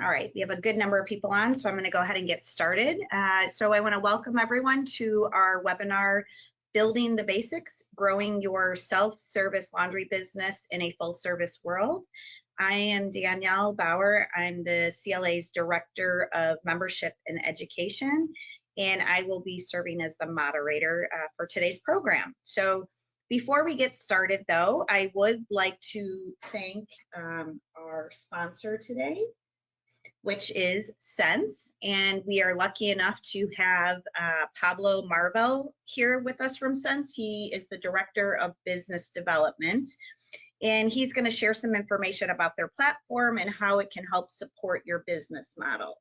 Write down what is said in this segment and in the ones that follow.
All right, we have a good number of people on, so I'm going to go ahead and get started. So I want to welcome everyone to our webinar, Building the Basics, Growing Your Self-Service Laundry Business in a Full-Service World. I am Danielle Bauer. I'm the CLA's Director of Membership and Education, and I will be serving as the moderator for today's program. So before we get started, though, I would like to thank our sponsor today, which is Serivce, and we are lucky enough to have Pablo Marvel here with us from Serivce. He is the Director of Business Development, and he's going to share some information about their platform and how it can help support your business model.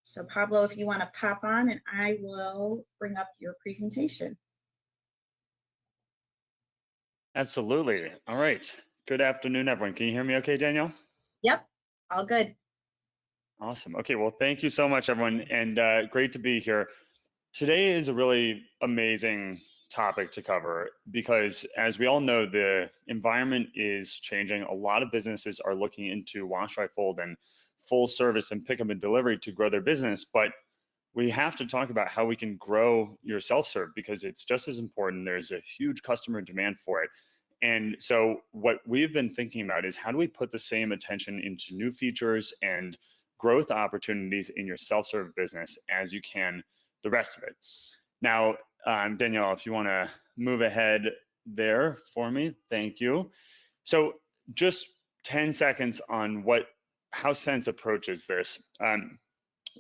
So Pablo, if you want to pop on, and I will bring up your presentation. Absolutely. All right. Good afternoon, everyone. Can you hear me okay, Danielle? Yep, all good. Awesome. Okay, well, thank you so much, everyone, and great to be here. Today is a really amazing topic to cover because, as we all know, the environment is changing. A lot of businesses are looking into wash, dry, fold, and full service and pickup and delivery to grow their business, but we have to talk about how we can grow your self-serve because it's just as important. There's a huge customer demand for it. And so what we've been thinking about is how do we put the same attention into new features and growth opportunities in your self-serve business as you can the rest of it. Now, Danielle, if you want to move ahead there for me, thank you. So just 10 seconds on how Serivce approaches this.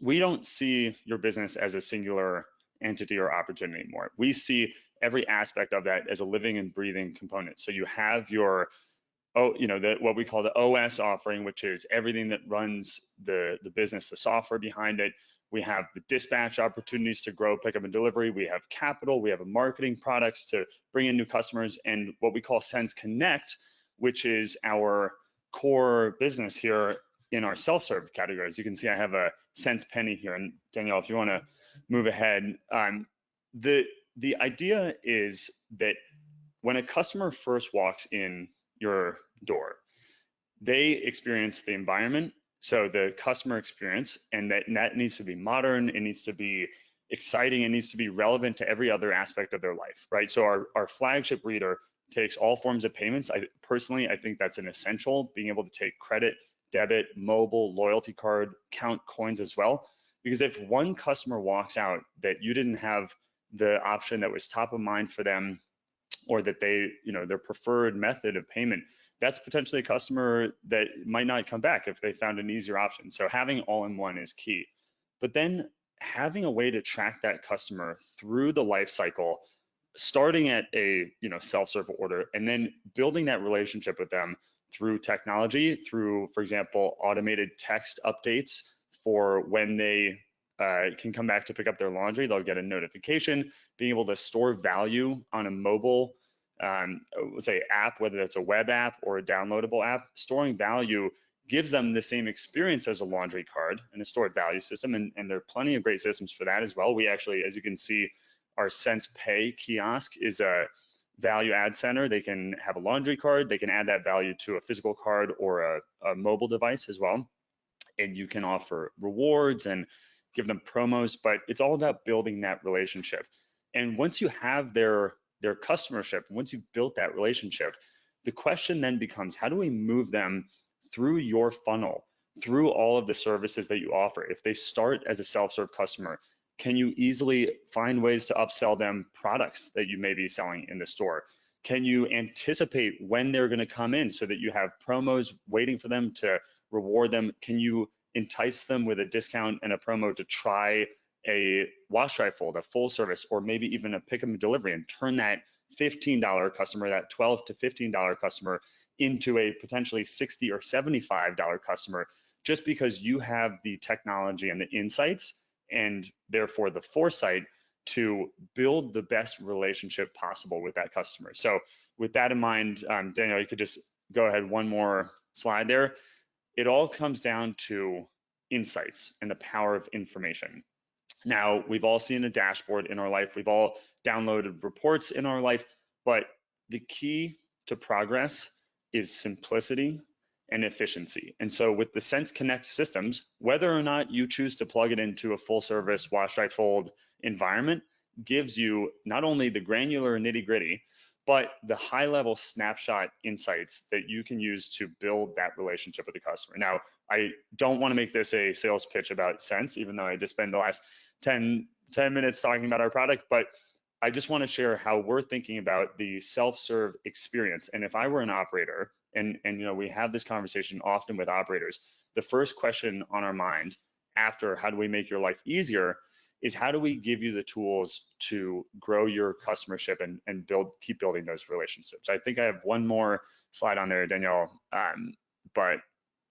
We don't see your business as a singular entity or opportunity anymore. We see every aspect of that as a living and breathing component. So you have your what we call the OS offering, which is everything that runs the business, the software behind it. We have the dispatch opportunities to grow pickup and delivery. We have capital. We have a marketing products to bring in new customers, and what we call Serivce Connect, which is our core business here in our self-serve category. As you can see, I have a Serivce Penny here, and Danielle, if you want to move ahead, the idea is that when a customer first walks in your door, they experience the environment, so the customer experience, and that needs to be modern, it needs to be exciting, it needs to be relevant to every other aspect of their life, right? So our flagship reader takes all forms of payments. Personally, I think that's an essential, being able to take credit, debit, mobile, loyalty card, count coins as well, because if one customer walks out that you didn't have the option that was top of mind for them, or that their preferred method of payment, that's potentially a customer that might not come back if they found an easier option. So having all-in-one is key. But then having a way to track that customer through the life cycle, starting at a self-serve order, and then building that relationship with them through technology, through, for example, automated text updates for when they can come back to pick up their laundry. They'll get a notification, being able to store value on a mobile, say app, whether that's a web app or a downloadable app. Storing value gives them the same experience as a laundry card and a stored value system, and there are plenty of great systems for that as well. We actually, as you can see, our Serivce Pay kiosk is a value add center. They can have a laundry card, they can add that value to a physical card or a mobile device as well, and you can offer rewards and give them promos, but it's all about building that relationship. And once you have their customership, once you've built that relationship, the question then becomes, how do we move them through your funnel, through all of the services that you offer? If they start as a self-serve customer, can you easily find ways to upsell them products that you may be selling in the store? Can you anticipate when they're going to come in so that you have promos waiting for them to reward them? Can you entice them with a discount and a promo to try a wash, dry, fold, a full service, or maybe even a pick up and delivery, and turn that $15 customer, that $12 to $15 customer, into a potentially $60 or $75 customer, just because you have the technology and the insights and therefore the foresight to build the best relationship possible with that customer. So with that in mind, Daniel, you could just go ahead one more slide there. It all comes down to insights and the power of information. Now, we've all seen a dashboard in our life. We've all downloaded reports in our life, but the key to progress is simplicity and efficiency. And so with the Sense Connect systems, whether or not you choose to plug it into a full service wash, dry, fold environment gives you not only the granular nitty gritty, but the high level snapshot insights that you can use to build that relationship with the customer. Now, I don't want to make this a sales pitch about Sense, even though I just spent the last 10 minutes talking about our product, but I just want to share how we're thinking about the self-serve experience. And if I were an operator, and we have this conversation often with operators, the first question on our mind after how do we make your life easier is how do we give you the tools to grow your customership and keep building those relationships. I think I have one more slide on there, Danielle, but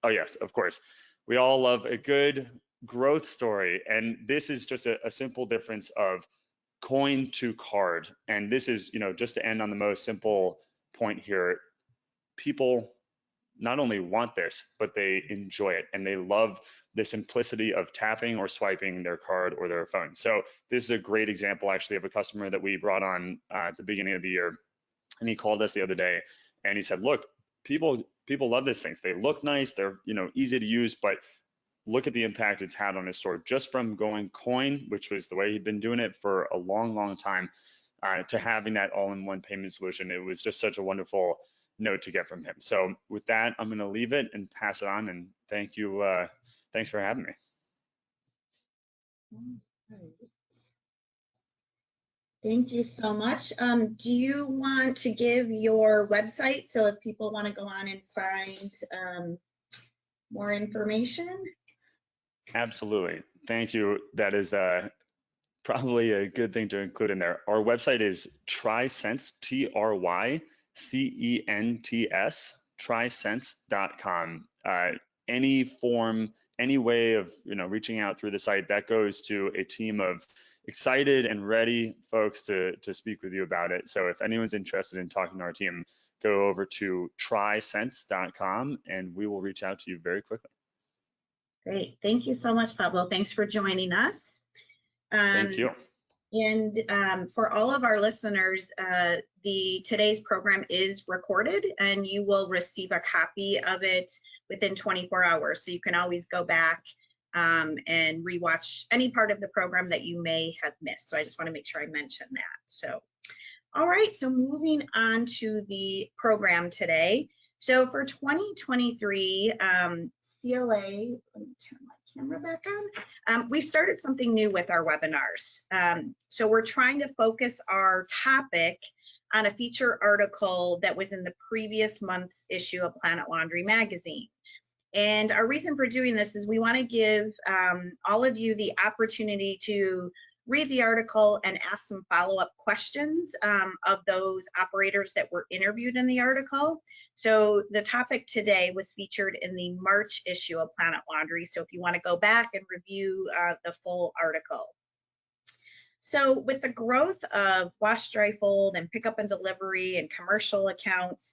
oh yes, of course. We all love a good growth story, and this is just a simple difference of coin to card. And this is, just to end on the most simple point here, people not only want this, but they enjoy it and they love the simplicity of tapping or swiping their card or their phone. So this is a great example actually of a customer that we brought on at the beginning of the year. And he called us the other day and he said, look, people love these things. They look nice, they're easy to use, but look at the impact it's had on his store just from going coin, which was the way he'd been doing it for a long, long time, to having that all-in-one payment solution. It was just such a wonderful note to get from him. So with that, I'm going to leave it and pass it on. And thank you. Thanks for having me. Thank you so much. Do you want to give your website so if people want to go on and find more information? Absolutely. Thank you. That is probably a good thing to include in there. Our website is Trycents, TRYCENTS, trycents.com. Any form, any way of reaching out through the site, that goes to a team of excited and ready folks to speak with you about it. So if anyone's interested in talking to our team, go over to trycents.com and we will reach out to you very quickly. Great. Thank you so much, Pablo. Thanks for joining us. Thank you. And for all of our listeners, today's program is recorded and you will receive a copy of it within 24 hours. So you can always go back and rewatch any part of the program that you may have missed. So I just want to make sure I mention that. So, all right, so moving on to the program today. So for 2023, CLA, let me turn my camera back on. We've started something new with our webinars. So we're trying to focus our topic on a feature article that was in the previous month's issue of Planet Laundry magazine. And our reason for doing this is we want to give all of you the opportunity to read the article and ask some follow-up questions of those operators that were interviewed in the article. So the topic today was featured in the March issue of Planet Laundry. So if you want to go back and review the full article. So with the growth of wash, dry, fold, and pickup and delivery and commercial accounts,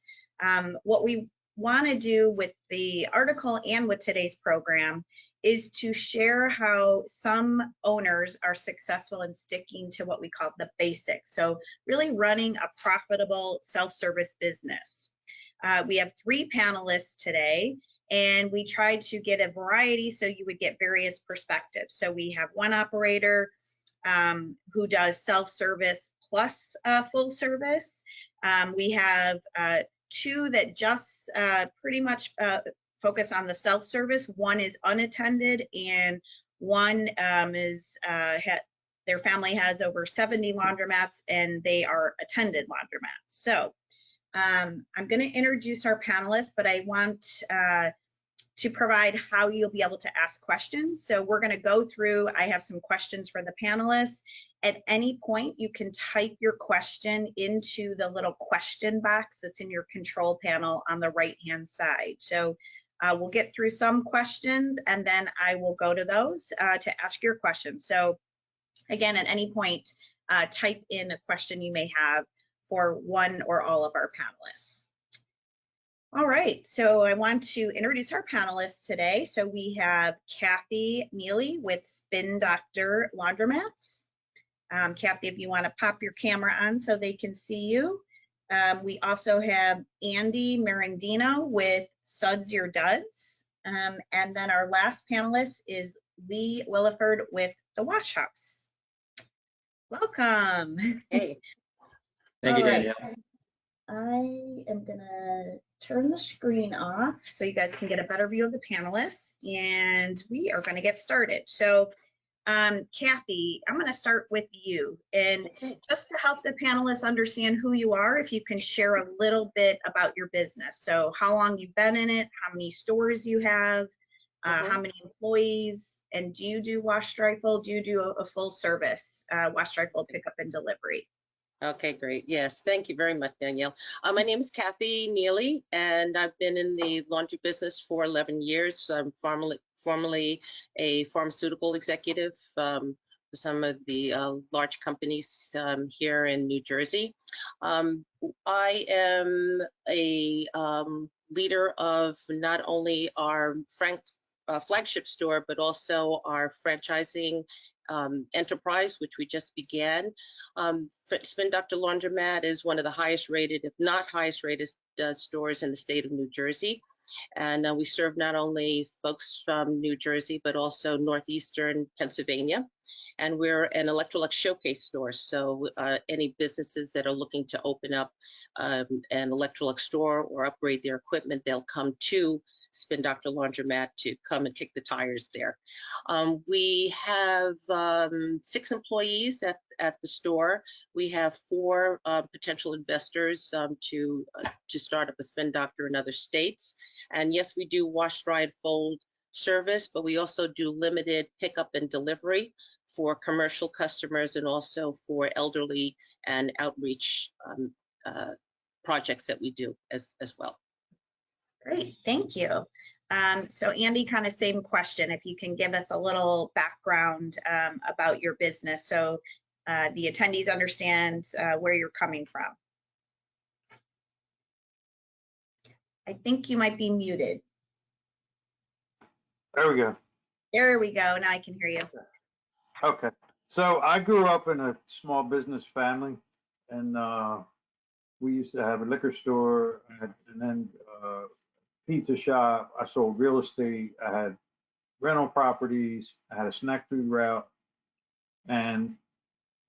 what we want to do with the article and with today's program is to share how some owners are successful in sticking to what we call the basics. So really running a profitable self-service business. We have 3 panelists today, and we tried to get a variety so you would get various perspectives. So we have one operator who does self-service plus full service. We have 2 that just pretty much focus on the self-service. One is unattended, and one is their family has over 70 laundromats, and they are attended laundromats. So I'm going to introduce our panelists, but I want to provide how you'll be able to ask questions. So we're going to go through, I have some questions for the panelists. At any point, you can type your question into the little question box that's in your control panel on the right-hand side. So we'll get through some questions, and then I will go to those to ask your questions. So again, at any point, type in a question you may have for one or all of our panelists. All right, so I want to introduce our panelists today. So we have Kathy Neely with Spin Doctor Laundromats. Kathy, if you want to pop your camera on so they can see you. We also have Andy Marandino with Suds Your Duds. And then our last panelist is Lee Williford with The Wash House. Welcome. Hey. Thank you, All right. Danielle. I am gonna turn the screen off so you guys can get a better view of the panelists, and we are gonna get started. So Kathy, I'm gonna start with you, and just to help the panelists understand who you are, if you can share a little bit about your business. So how long you've been in it, how many stores you have, how many employees, and do you do wash, dry, fold? Do you do a full service wash, dry, fold, pickup, and delivery? Okay, great. Yes, thank you very much, Danielle. My name is Kathy Neely, and I've been in the laundry business for 11 years. I'm formerly a pharmaceutical executive for some of the large companies here in New Jersey. I am a leader of not only our flagship store, but also our franchising enterprise, which we just began. Spin Doctor Laundromat is one of the highest rated, if not highest rated, stores in the state of New Jersey. And we serve not only folks from New Jersey, but also northeastern Pennsylvania. And we're an Electrolux showcase store. So any businesses that are looking to open up an Electrolux store or upgrade their equipment, they'll come to Spin Doctor Laundromat to come and kick the tires there. We have 6 employees at the store. We have 4 potential investors to start up a Spin Doctor in other states. And yes, we do wash, dry, and fold service, but we also do limited pickup and delivery for commercial customers and also for elderly and outreach projects that we do as well. Great, thank you. So Andy, kind of same question, if you can give us a little background about your business so the attendees understand where you're coming from. I think you might be muted. There we go. There we go, now I can hear you. Okay. So I grew up in a small business family, and we used to have a liquor store and then pizza shop. I sold real estate. I had rental properties. I had a snack food route. And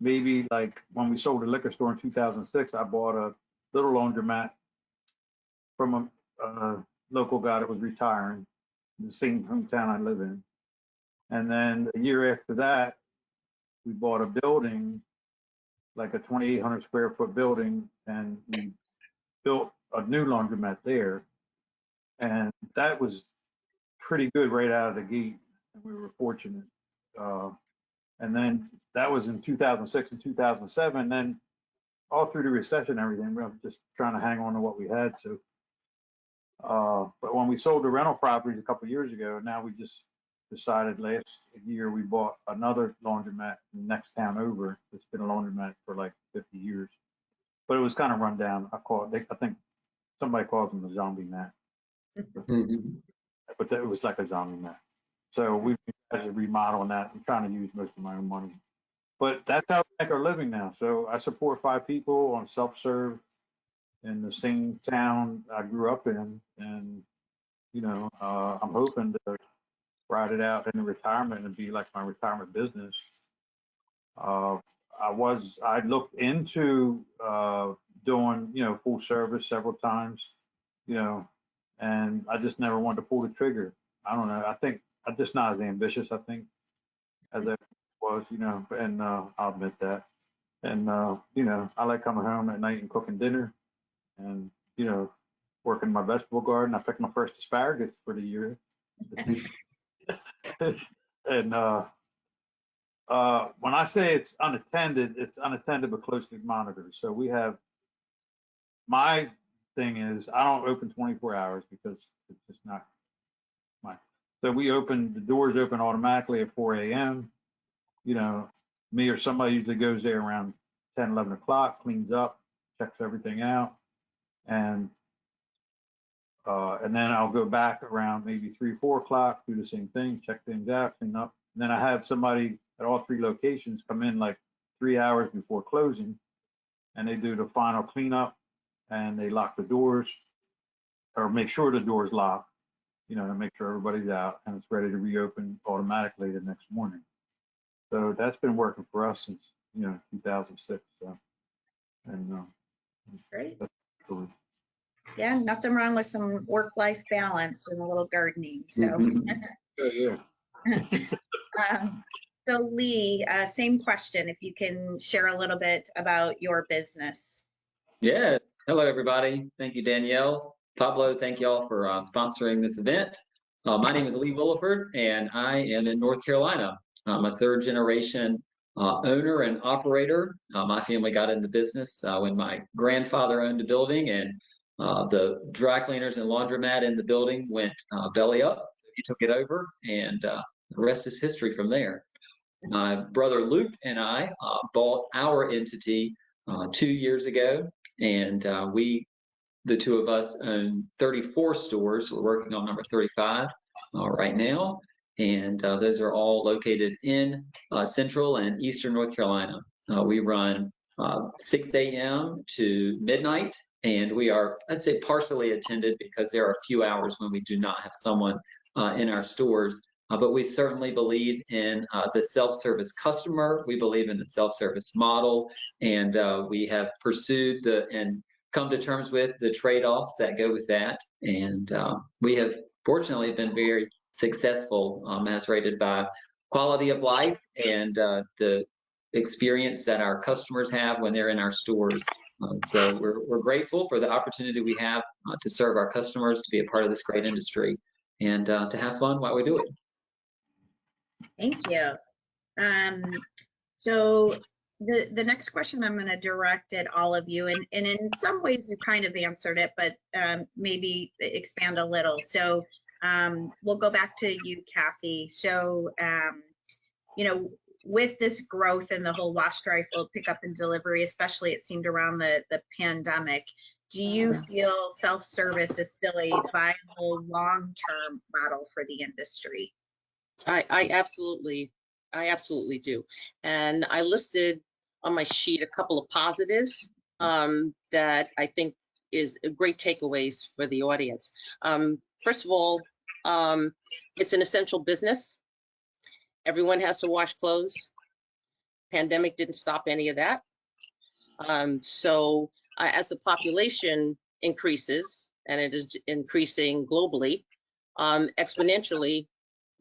maybe like when we sold the liquor store in 2006, I bought a little laundromat from a local guy that was retiring in the same hometown I live in. And then a year after that, we bought a building, like a 2,800 square foot building, and we built a new laundromat there. And that was pretty good right out of the gate. And we were fortunate. And then that was in 2006 and 2007. Then all through the recession and everything, we were just trying to hang on to what we had. So, but when we sold the rental properties a couple of years ago, now we just decided last year we bought another laundromat in the next town over. It's been a laundromat for like 50 years, but it was kind of run down. I think somebody calls them a zombie mat, but it was like a zombie mat. So we had to remodel that. I'm trying to use most of my own money, but that's how we make our living now. So I support 5 people on self-serve in the same town I grew up in, and you know, I'm hoping to ride it out in retirement and be like my retirement business. I looked into doing, you know, full service several times, you know, and I just never wanted to pull the trigger. I don't know. I think I'm just not as ambitious, I think, as I was, you know, and I'll admit that. And, you know, I like coming home at night and cooking dinner and, you know, working my vegetable garden. I picked my first asparagus for the year. And when I say it's unattended but closely monitored. So we have, my thing is I don't open 24 hours because it's just not my. So the doors open automatically at 4 a.m. You know, me or somebody usually goes there around 10, 11 o'clock, cleans up, checks everything out, and then I'll go back around maybe 3, 4 o'clock, do the same thing, check things out, clean up. And then I have somebody at all 3 locations come in like 3 hours before closing, and they do the final cleanup and they lock the doors, or make sure the door's locked, you know, to make sure everybody's out and it's ready to reopen automatically the next morning. So that's been working for us since, you know, 2006. So, and Great. that's cool. Yeah, nothing wrong with some work-life balance and a little gardening. So, Yeah. so Lee, same question. If you can share a little bit about your business. Yeah. Hello, everybody. Thank you, Danielle. Pablo, thank you all for sponsoring this event. My name is Lee Williford, and I am in North Carolina. I'm a third generation owner and operator. My family got into business when my grandfather owned a building, and the dry cleaners and laundromat in the building went belly up. He took it over, and the rest is history from there. My brother Luke and I bought our entity 2 years ago, and the two of us own 34 stores. We're working on number 35 right now, and those are all located in Central and Eastern North Carolina. We run 6 a.m. to midnight, and we are, I'd say, partially attended because there are a few hours when we do not have someone in our stores. But we certainly believe in the self-service customer. We believe in the self-service model, and we have pursued and come to terms with the trade-offs that go with that. And we have fortunately been very successful as rated by quality of life and the experience that our customers have when they're in our stores. So we're grateful for the opportunity we have to serve our customers, to be a part of this great industry, and to have fun while we do it. Thank you. So the next question I'm going to direct at all of you, and in some ways you kind of answered it, but maybe expand a little. So we'll go back to you, Kathy. So, you know, with this growth in the whole wash, dry, fold, pickup and delivery, especially it seemed around the pandemic, do you feel self-service is still a viable long-term model for the industry? I absolutely do. And I listed on my sheet a couple of positives that I think is great takeaways for the audience. First of all, it's an essential business. Everyone has to wash clothes. Pandemic didn't stop any of that. So as the population increases, and it is increasing globally, exponentially,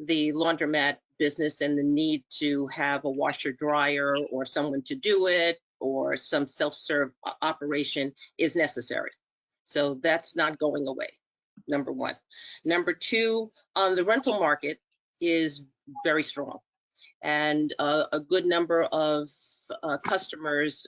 the laundromat business and the need to have a washer dryer or someone to do it or some self-serve operation is necessary. So that's not going away, number one. Number two, the rental market is very strong, and a good number of customers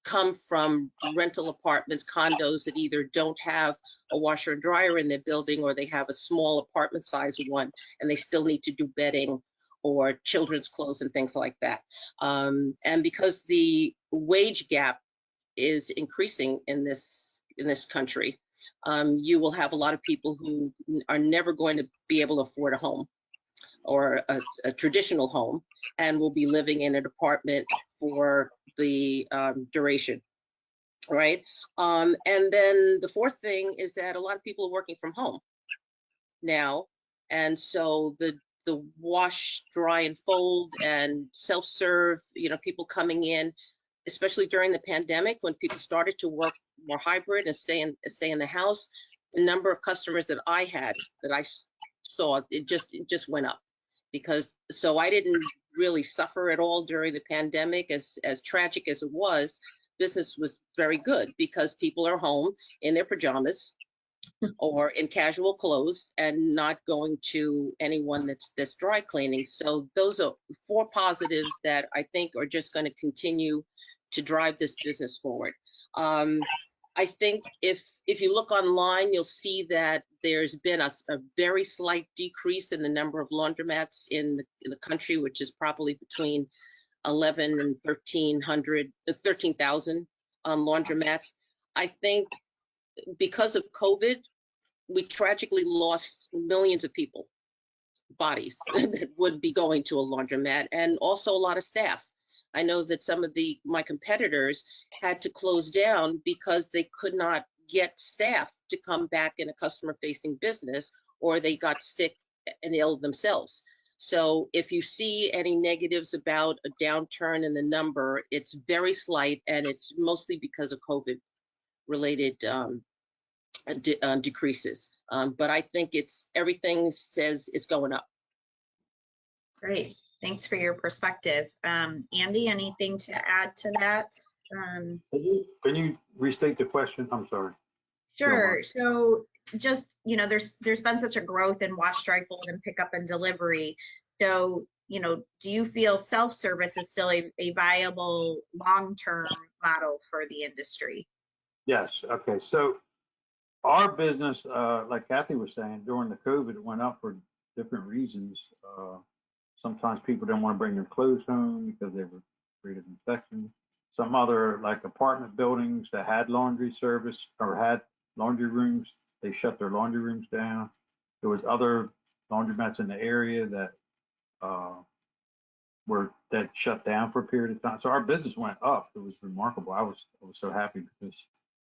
come from rental apartments, condos that either don't have a washer and dryer in their building, or they have a small apartment size one and they still need to do bedding or children's clothes and things like that. And because the wage gap is increasing in this country, you will have a lot of people who are never going to be able to afford a home or a traditional home, and will be living in an apartment for the duration, right? And then the fourth thing is that a lot of people are working from home now, and so the wash, dry, and fold and self-serve, you know, people coming in, especially during the pandemic when people started to work more hybrid and stay in the house, the number of customers that I had that I saw, it just went up. Because so I didn't really suffer at all during the pandemic. As tragic as it was, business was very good because people are home in their pajamas or in casual clothes and not going to anyone that's dry cleaning. So those are 4 positives that I think are just going to continue to drive this business forward. I think if you look online, you'll see that there's been a very slight decrease in the number of laundromats in the country, which is probably between 11 and 13,000 laundromats. I think because of COVID, we tragically lost millions of people, bodies that would be going to a laundromat, and also a lot of staff. I know that some of my competitors had to close down because they could not get staff to come back in a customer-facing business, or they got sick and ill themselves. So if you see any negatives about a downturn in the number, it's very slight, and it's mostly because of COVID-related decreases. But I think everything says it's going up. Great. Thanks for your perspective. Andy, anything to add to that? Can you restate the question? I'm sorry. Sure. So just, there's been such a growth in wash, dry, fold, and pickup and delivery. So, do you feel self-service is still a viable long-term model for the industry? Yes. Okay. So our business, like Kathy was saying, during the COVID, it went up for different reasons. Sometimes people didn't want to bring their clothes home because they were afraid of infection. Some other, like apartment buildings that had laundry service or had laundry rooms, they shut their laundry rooms down. There was other laundromats in the area that shut down for a period of time. So our business went up. It was remarkable. I was so happy because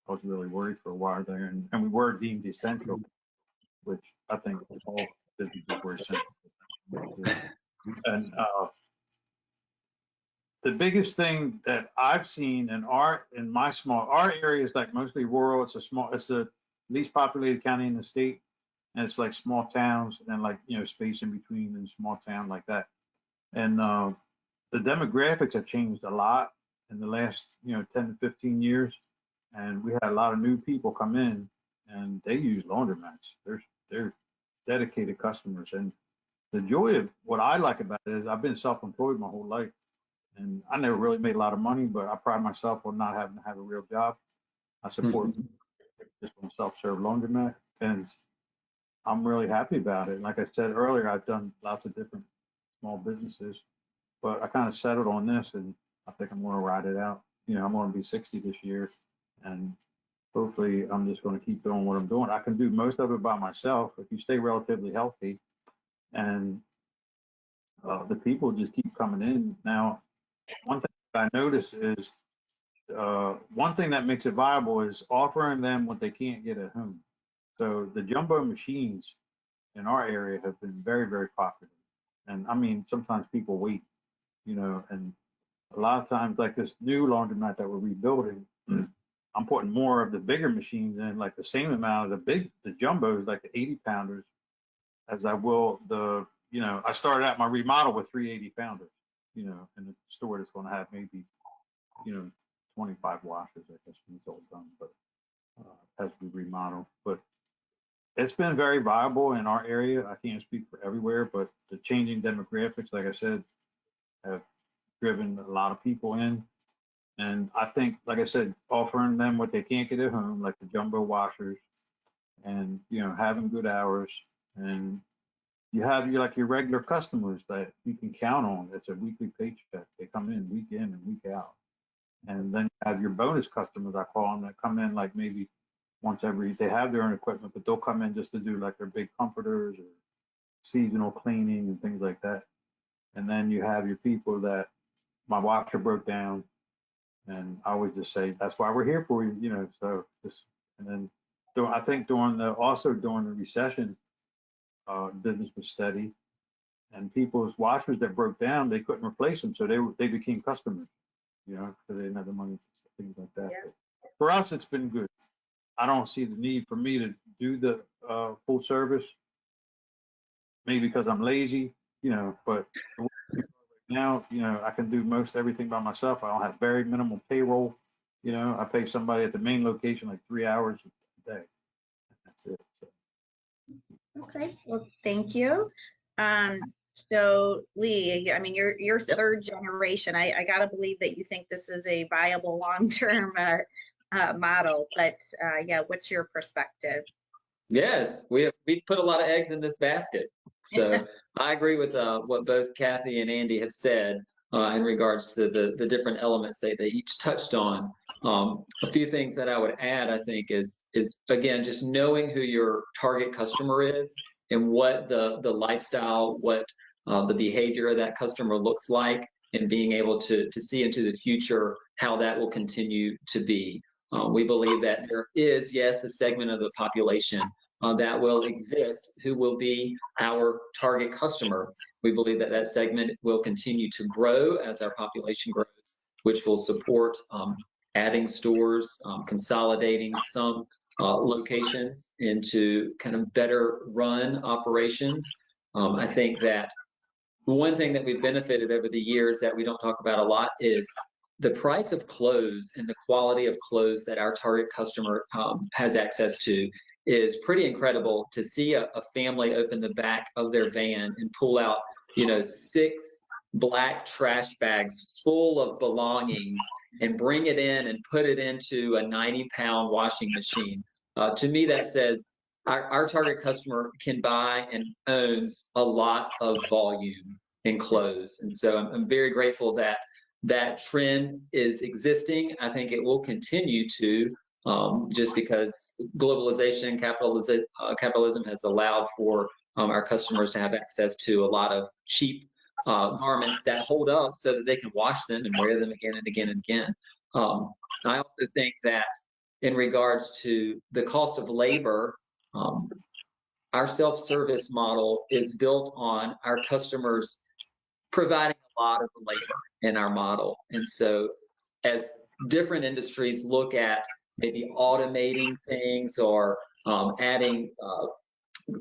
I was really worried for a while there, and we were deemed essential, which I think all businesses were essential. And the biggest thing that I've seen in our area is like mostly rural. It's the least populated county in the state, and it's like small towns and like space in between and small town like that. And the demographics have changed a lot in the last 10 to 15 years, and we had a lot of new people come in, and they use laundromats. They're dedicated customers, and the joy of what I like about it is I've been self-employed my whole life, and I never really made a lot of money, but I pride myself on not having to have a real job. I support just on self-serve laundromat, and I'm really happy about it. And like I said earlier, I've done lots of different small businesses, but I kind of settled on this, and I think I'm going to ride it out. I'm going to be 60 this year, and hopefully I'm just going to keep doing what I'm doing. I can do most of it by myself if you stay relatively healthy, and the people just keep coming in. Now, one thing that I notice is one thing that makes it viable is offering them what they can't get at home. So the jumbo machines in our area have been very, very popular. And I mean, sometimes people wait, and a lot of times like this new laundromat that we're rebuilding, I'm putting more of the bigger machines in, like the same amount of the jumbos, like the 80 pounders, as I will I started out my remodel with 3 80 pounders, in a store that's going to have maybe, 25 washers, I guess, when it's all done, but has to be remodeled. But it's been very viable in our area. I can't speak for everywhere, but the changing demographics, like I said, have driven a lot of people in. And I think, like I said, offering them what they can't get at home, like the jumbo washers, and having good hours, and you have your regular customers that you can count on. It's a weekly paycheck. They come in week in and week out. And then you have your bonus customers, I call them, that come in like maybe once they have their own equipment, but they'll come in just to do like their big comforters or seasonal cleaning and things like that. And then you have your people that my washer broke down, and I always just say, that's why we're here for you, so just, and then I think during the recession, business was steady, and people's washers that broke down, they couldn't replace them, so they became customers, because they didn't have the money, things like that. Yeah. But for us, it's been good. I don't see the need for me to do the full service, maybe because I'm lazy, but now, I can do most everything by myself. I don't have very minimal payroll. I pay somebody at the main location like 3 hours a day. That's it. So. Okay, well, thank you. So Lee, I mean, you're third generation. I gotta believe that you think this is a viable long-term model, but yeah, what's your perspective? Yes, we put a lot of eggs in this basket. So I agree with what both Kathy and Andy have said in regards to the different elements they each touched on. A few things that I would add, I think, is again, just knowing who your target customer is and what the lifestyle, what the behavior of that customer looks like, and being able to see into the future how that will continue to be. We believe that there is, yes, a segment of the population that will exist who will be our target customer. We believe that that segment will continue to grow as our population grows, which will support adding stores, consolidating some locations into kind of better run operations. I think that one thing that we've benefited over the years that we don't talk about a lot is the price of clothes and the quality of clothes that our target customer has access to is pretty incredible. To see a family open the back of their van and pull out, 6 black trash bags full of belongings and bring it in and put it into a 90-pound washing machine. To me, that says our target customer can buy and owns a lot of volume in clothes. And so I'm very grateful that that trend is existing. I think it will continue to, just because globalization and capitalism has allowed for our customers to have access to a lot of cheap garments that hold up so that they can wash them and wear them again and again and again. I also think that in regards to the cost of labor, our self-service model is built on our customers providing a lot of the labor in our model. And so as different industries look at maybe automating things or adding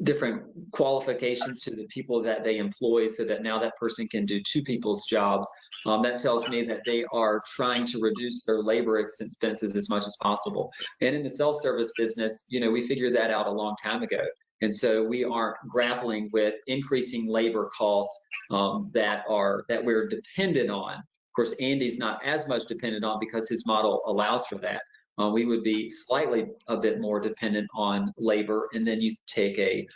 different qualifications to the people that they employ so that now that person can do 2 people's jobs, that tells me that they are trying to reduce their labor expenses as much as possible. And in the self-service business, we figured that out a long time ago. And so we aren't grappling with increasing labor costs that we're dependent on. Of course, Andy's not as much dependent on because his model allows for that. We would be slightly a bit more dependent on labor. And then you take a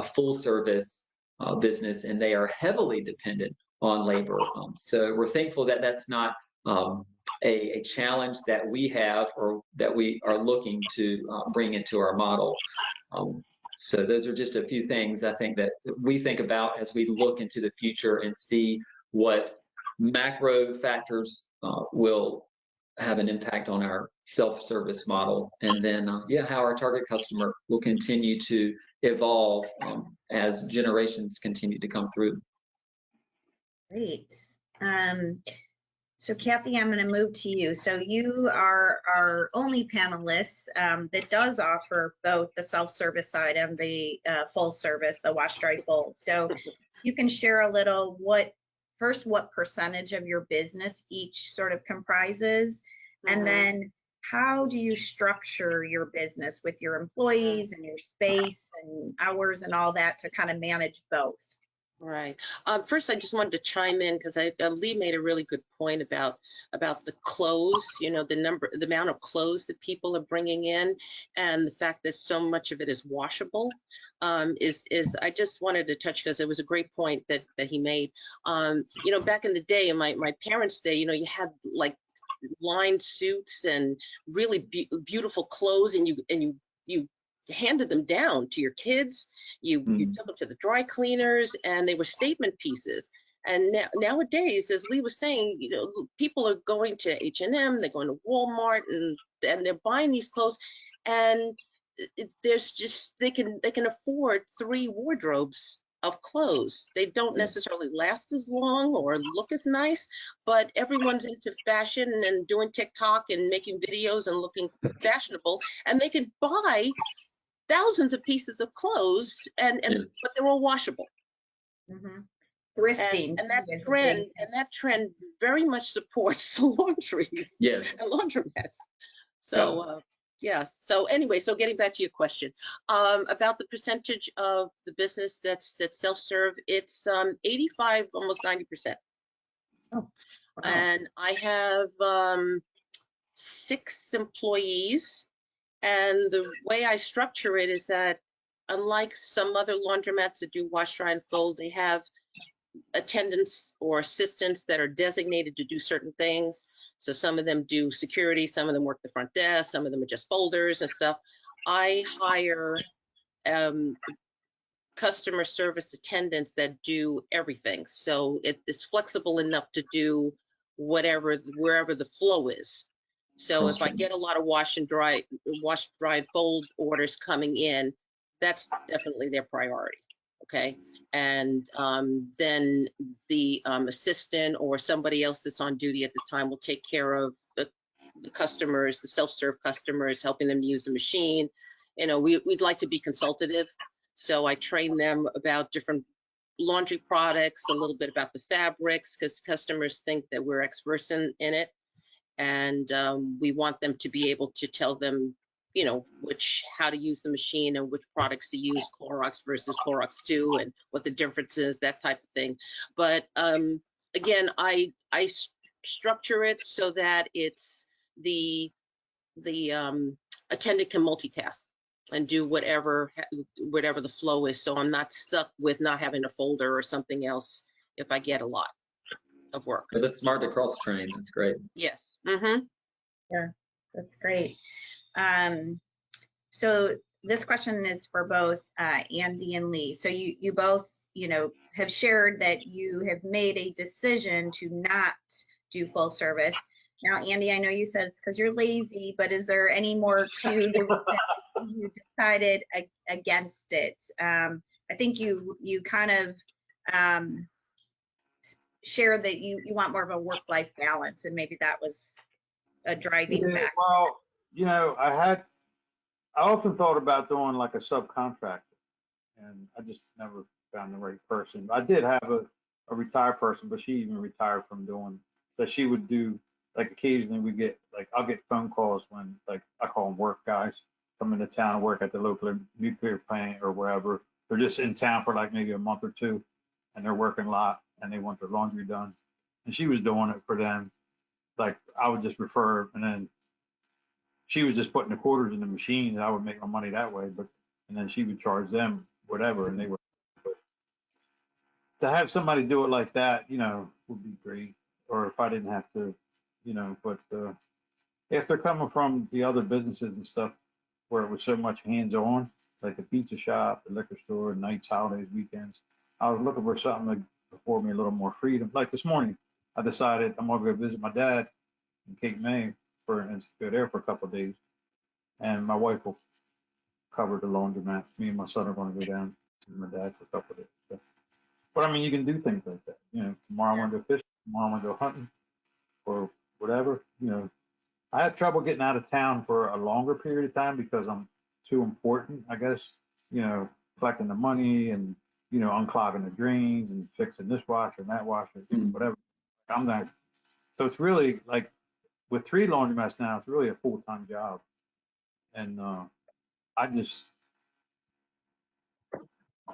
full service business and they are heavily dependent on labor. So we're thankful that that's not a challenge that we have or that we are looking to bring into our model. So those are just a few things I think that we think about as we look into the future and see what macro factors will have an impact on our self-service model, and then how our target customer will continue to evolve as generations continue to come through. Great. So Kathy, I'm going to move to you. So you are our only panelist that does offer both the self-service side and the full service, the wash, dry, fold. So you can share a little what percentage of your business each sort of comprises, and then how do you structure your business with your employees and your space and hours and all that to kind of manage both? Right. First, I just wanted to chime in because Lee made a really good point about the clothes. The amount of clothes that people are bringing in, and the fact that so much of it is washable. Is I just wanted to touch because it was a great point that he made. Back in the day, in my parents' day, you had like lined suits and really beautiful clothes, and you handed them down to your kids. You took them to the dry cleaners, and they were statement pieces. And nowadays, as Lee was saying, people are going to H&M, they're going to Walmart, and they're buying these clothes, and there's just they can afford 3 wardrobes of clothes. They don't necessarily last as long or look as nice, but everyone's into fashion and doing TikTok and making videos and looking fashionable, and they can buy thousands of pieces of clothes, but they're all washable. Thrifting, and that trend very much supports the laundries and laundromats. So yes. So anyway, so getting back to your question about the percentage of the business that's self-serve, it's 85, almost 90%. Oh, wow. And I have 6 employees. And the way I structure it is that, unlike some other laundromats that do wash, dry, and fold, they have attendants or assistants that are designated to do certain things. So some of them do security, some of them work the front desk, some of them are just folders and stuff. I hire customer service attendants that do everything. So it is flexible enough to do wherever the flow is. So if I Awesome. get a lot of wash, dried, fold orders coming in, that's definitely their priority. Okay. And then the assistant or somebody else that's on duty at the time will take care of the customers, the self-serve customers, helping them use the machine. You know, we'd like to be consultative. So I train them about different laundry products, a little bit about the fabrics, because customers think that we're experts in it. And we want them to be able to tell them, you know, how to use the machine and which products to use, Clorox versus Clorox 2, and what the difference is, that type of thing. But again, I structure it so that it's the attendant can multitask and do whatever the flow is. So I'm not stuck with not having a folder or something else if I get a lot of work. But that's smart to cross train. That's great. Yes. Mm-hmm. Yeah, that's great. So this question is for both Andy and Lee. So you both, you know, have shared that you have made a decision to not do full service. Now, Andy, I know you said it's because you're lazy, but is there any more to the reason you decided against it? I think you kind of shared that you want more of a work-life balance, and maybe that was a driving factor. Well, you know, I often thought about doing like a subcontractor, and I just never found the right person. I did have a retired person, but she even retired from doing that. She would do, like, occasionally we get, like, I'll get phone calls when, like, I call them work guys, come into town and work at the local nuclear plant or wherever. They're just in town for like maybe a month or two, and they're working a lot and they want their laundry done. And she was doing it for them. Like, I would just refer, and then she was just putting the quarters in the machine, and I would make my money that way. And then she would charge them whatever, and they would. But to have somebody do it like that, you know, would be great. Or if I didn't have to, you know. But if they're coming from the other businesses and stuff where it was so much hands-on, like the pizza shop, the liquor store, nights, holidays, weekends, I was looking for something to afford me a little more freedom. Like this morning, I decided I'm gonna go visit my dad in Cape May and go there for a couple of days, and my wife will cover the laundromat. Me and my son are going to go down to my dad for a couple of days. So, but I mean, you can do things like that. You know, tomorrow I want to go fishing, tomorrow I want to go hunting, or whatever. You know, I had trouble getting out of town for a longer period of time because I'm too important, I guess. You know, collecting the money and, you know, unclogging the drains and fixing this washer and that washer, whatever. I'm not. So it's really like, with 3 laundromats now, it's really a full-time job. And I just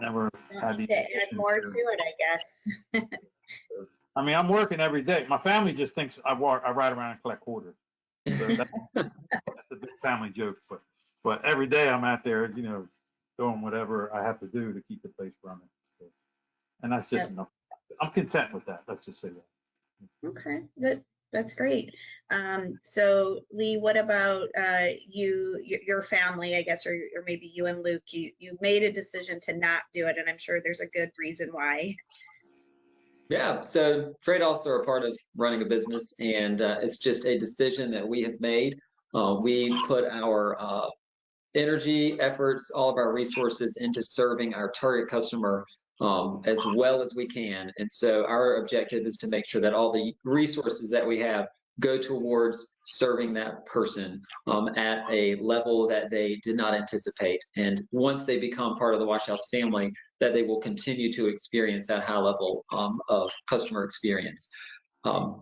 never had the to add more to it, I guess. I mean, I'm working every day. My family just thinks I ride around and collect quarters. So that's a big family joke. But every day I'm out there, you know, doing whatever I have to do to keep the place running. So, and that's just enough. I'm content with that. Let's just say that. Okay, that's great. So Lee, what about your family, I guess, or maybe you and Luke, you made a decision to not do it, and I'm sure there's a good reason why. Yeah, so trade-offs are a part of running a business, and it's just a decision that we have made. We put our energy, efforts, all of our resources into serving our target customer as well as we can. And so our objective is to make sure that all the resources that we have go towards serving that person at a level that they did not anticipate. And once they become part of the Wash House family, that they will continue to experience that high level of customer experience. But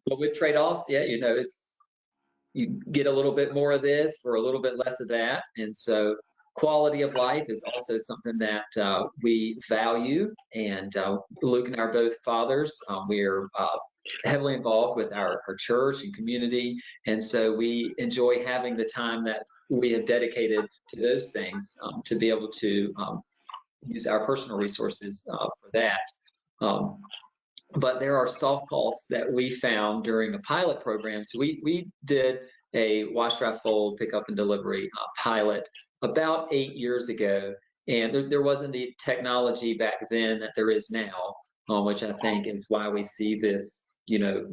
with trade-offs, yeah, you know, you get a little bit more of this for a little bit less of that. And so quality of life is also something that we value. And Luke and I are both fathers. We're heavily involved with our church and community. And so we enjoy having the time that we have dedicated to those things to be able to use our personal resources for that. But there are soft costs that we found during a pilot program. So we did a wash, dry, fold, pick up and delivery pilot about 8 years ago. And there wasn't the technology back then that there is now, which I think is why we see this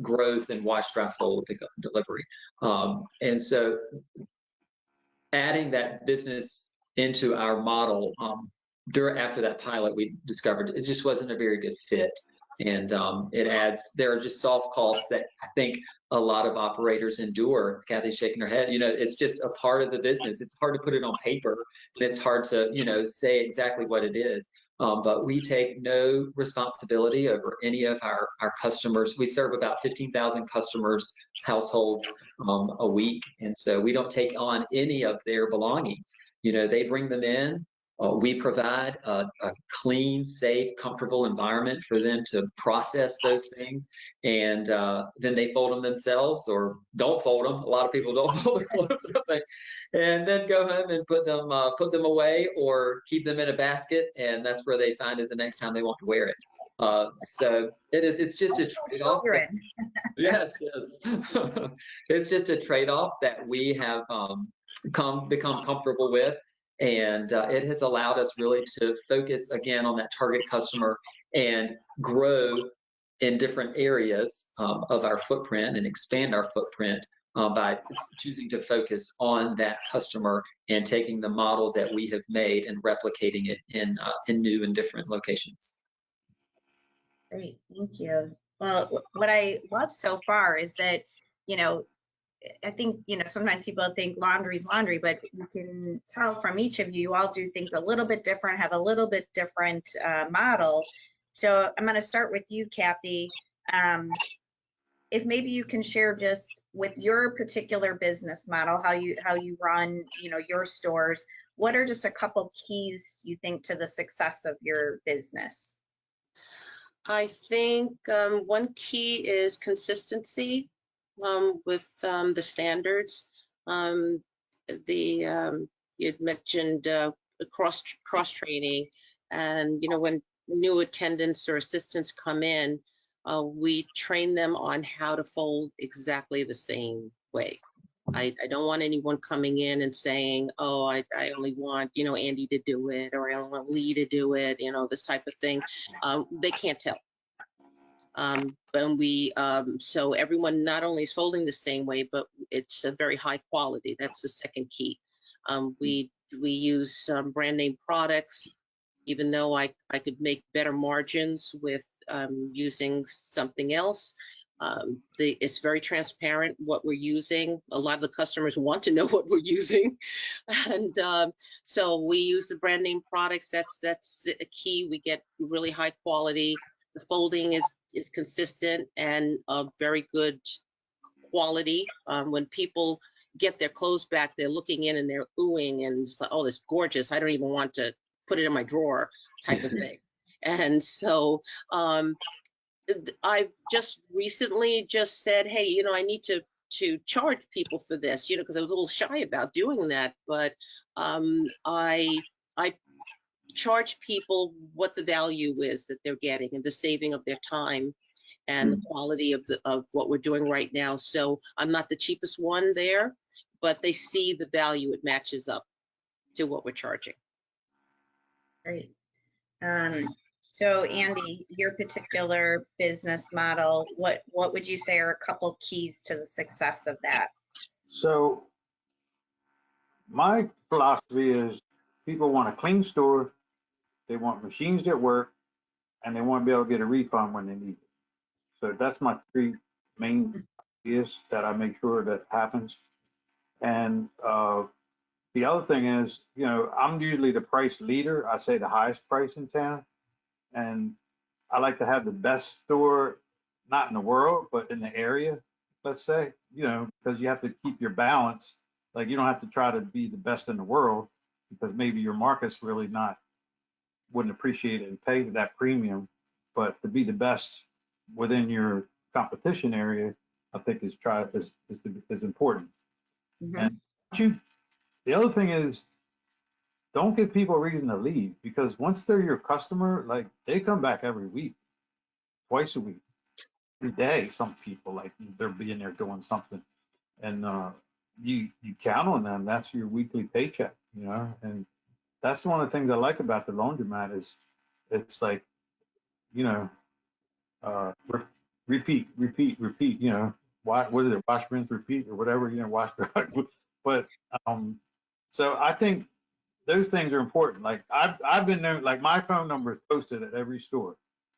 growth and wash, dry, fold, pickup, and delivery. And so adding that business into our model, after that pilot, we discovered it just wasn't a very good fit. And there are just soft costs that I think a lot of operators endure. Kathy's shaking her head. It's just a part of the business. It's hard to put it on paper, and it's hard to, say exactly what it is. But we take no responsibility over any of our customers. We serve about 15,000 customers, households a week. And so we don't take on any of their belongings. They bring them in. We provide a clean, safe, comfortable environment for them to process those things, and then they fold them themselves or don't fold them. A lot of people don't fold their clothes, and then go home and put them away or keep them in a basket, and that's where they find it the next time they want to wear it. So it's just a trade-off. Yes. It's just a trade-off that we have become comfortable with. And it has allowed us really to focus again on that target customer and grow in different areas of our footprint and expand our footprint by choosing to focus on that customer and taking the model that we have made and replicating it in new and different locations. Great, thank you. Well, what I love so far is that, I think, sometimes people think laundry's laundry, but you can tell from each of you, you all do things a little bit different, have a little bit different model. So I'm going to start with you, Kathy. If maybe you can share just with your particular business model, how you run, your stores, what are just a couple keys you think to the success of your business? I think one key is consistency. With the standards, you had mentioned cross training, and when new attendants or assistants come in, we train them on how to fold exactly the same way. I don't want anyone coming in and saying, oh, I only want Andy to do it, or I only want Lee to do it, this type of thing. They can't tell. So everyone not only is folding the same way, but it's a very high quality. That's the second key. We use brand name products, even though I could make better margins with using something else. It's very transparent what we're using. A lot of the customers want to know what we're using, and so we use the brand name products. That's a key. We get really high quality. The folding is consistent and of very good quality. When people get their clothes back, they're looking in and they're oohing and it's like, oh, this is gorgeous. I don't even want to put it in my drawer, type of thing. And so I've just recently said, hey, I need to charge people for this, because I was a little shy about doing that, but I charge people what the value is that they're getting and the saving of their time and the quality of what we're doing right now. So I'm not the cheapest one there, but they see the value. It matches up to what we're charging. Great. So Andy, your particular business model, what would you say are a couple keys to the success of that? So my philosophy is people want a clean store, they want machines that work, and they want to be able to get a refund when they need it. So that's my three main ideas that I make sure that happens. And the other thing is, I'm usually the price leader. I say the highest price in town. And I like to have the best store, not in the world, but in the area, let's say, because you have to keep your balance. Like, you don't have to try to be the best in the world, because maybe your market's really wouldn't appreciate it and pay that premium. But to be the best within your competition area, I think is important. Mm-hmm. And the other thing is, don't give people a reason to leave, because once they're your customer, like, they come back every week, twice a week, every day. Some people, like, they're being there doing something, and you count on them. That's your weekly paycheck, and that's one of the things I like about the laundromat is it's like, repeat, you know, what is it, wash, rinse, repeat, or whatever, you know, wash, but, so I think those things are important. Like I've been known, like my phone number is posted at every store.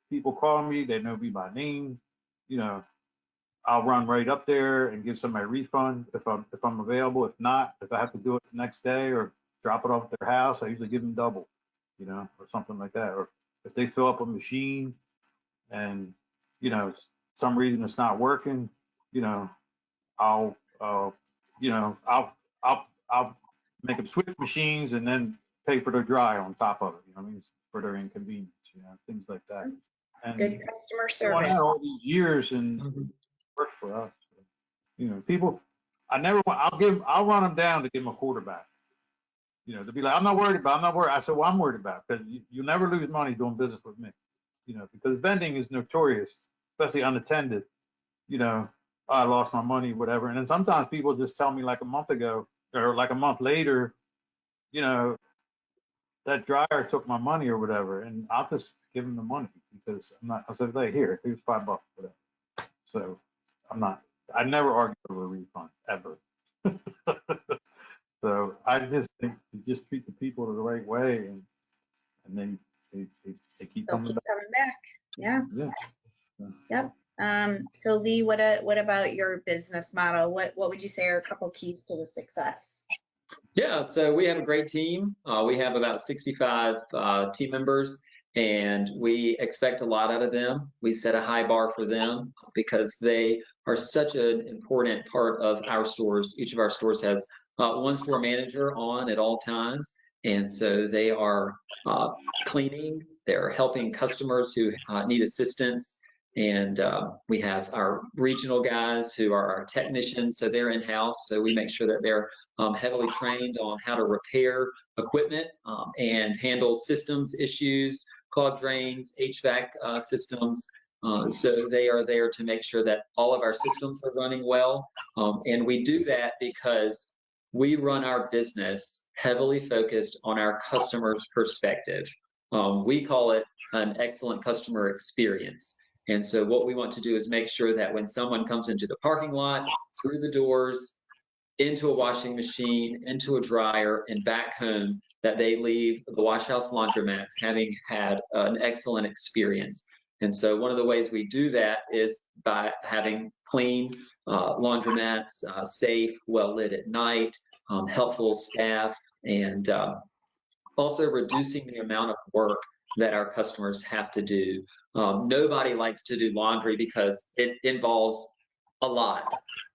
People call me, they know me by name, you know, I'll run right up there and give somebody a refund if I'm available. If not, if I have to do it the next day or drop it off at their house, I usually give them double, you know, or something like that. Or if they fill up a machine and, you know, some reason it's not working, you know, I'll you know, I'll make them switch machines and then pay for their dry on top of it. You know what I mean? For their inconvenience, you know, things like that. And Good customer going service. out all these years and work for us. You know, people, I'll run them down to give them a quarterback. You know, to be like, I'm not worried. I said, well, I'm worried about because you never lose money doing business with me. You know, because vending is notorious, especially unattended. You know, I lost my money, whatever. And then sometimes people just tell me like a month ago or like a month later, you know, that dryer took my money or whatever, and I'll just give them the money because I'm not. I said, hey, here's $5 for that. So I never argue over a refund ever. So I just think you just treat the people the right way, and they keep They'll coming keep back. coming back. Yeah. Yeah. Yep. So Lee, what about your business model? What would you say are a couple keys to the success? Yeah, so we have a great team. We have about 65 team members, and we expect a lot out of them. We set a high bar for them because they are such an important part of our stores. Each of our stores has one store manager on at all times, and so they are cleaning, they're helping customers who need assistance, and we have our regional guys who are our technicians, so they're in-house, so we make sure that they're heavily trained on how to repair equipment and handle systems issues, clogged drains, HVAC systems. So they are there to make sure that all of our systems are running well. And we do that because we run our business heavily focused on our customer's perspective. We call it an excellent customer experience. And so what we want to do is make sure that when someone comes into the parking lot, through the doors, into a washing machine, into a dryer, and back home, that they leave the Wash House laundromats having had an excellent experience. And so one of the ways we do that is by having clean laundromats, safe, well lit at night, helpful staff, and also reducing the amount of work that our customers have to do. Nobody likes to do laundry because it involves a lot.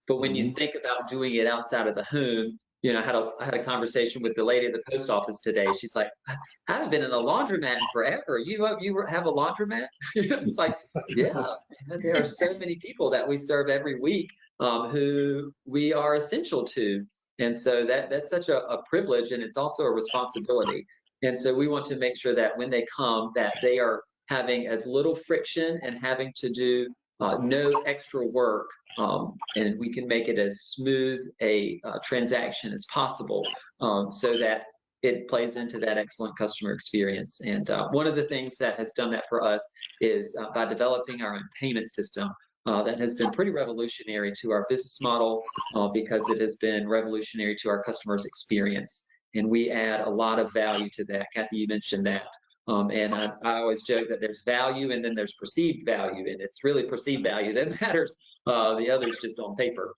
But when you think about doing it outside of the home, you know, I had a conversation with the lady at the post office today. She's like, I haven't been in a laundromat in forever. You have a laundromat? It's like, yeah, there are so many people that we serve every week who we are essential to. And so that's such a privilege, and it's also a responsibility. And so we want to make sure that when they come, that they are having as little friction and having to do no extra work, and we can make it as smooth a transaction as possible, so that it plays into that excellent customer experience. And one of the things that has done that for us is by developing our own payment system. That has been pretty revolutionary to our business model because it has been revolutionary to our customers' experience. And we add a lot of value to that. Kathy, you mentioned that. And I always joke that there's value and then there's perceived value, and it's really perceived value that matters. The other's just on paper.